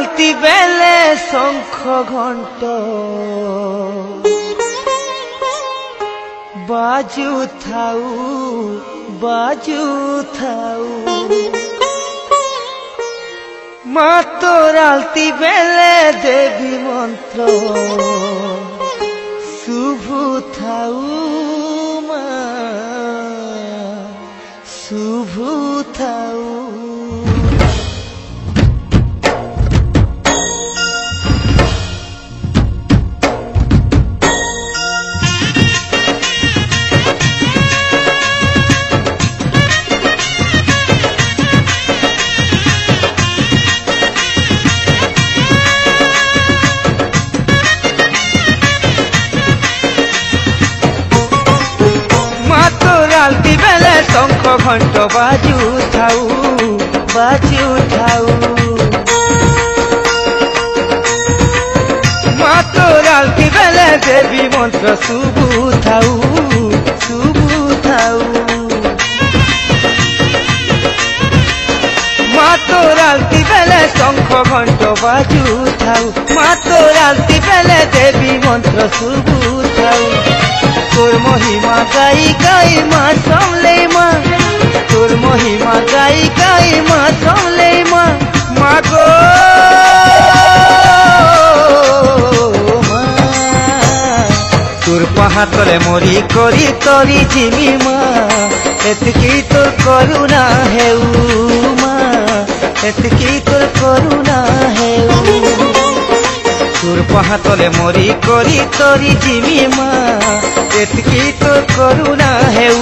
আলতি বেলে শঙ্খ ঘণ্ট বাজু থাউ বাজু থাউ মা তোর আলতি বেলে দেবী মন্ত্র শুভ থাউ মা শুভ থাউ আলতি বেলে শঙ্খ ঘণ্ট বাজু থাউ বাজু থাউ মা তোর আলতি বেলে দেবী মন্ত্র শুভ থাউ শুভ থাউ মা তোর আলতি বেলে শঙ্খ ঘণ্ট বাজু থাউ মা তোর আলতি বেলে দেবী মন্ত্র শুভ থাউ তোর মহিমা গাই গাই মা সামলে মা তোর মহিমা গাই গাই মা সামলে মা মা গো মা তোর পাহা তলে মরি করি তরি জিমি মা এতকি তোর করুণা হেউ মা এতকি তোর করুণা হেউ তোর পাহা তলে মরি করি তরি জিমি মা এতকি তোর করুণা হেউ।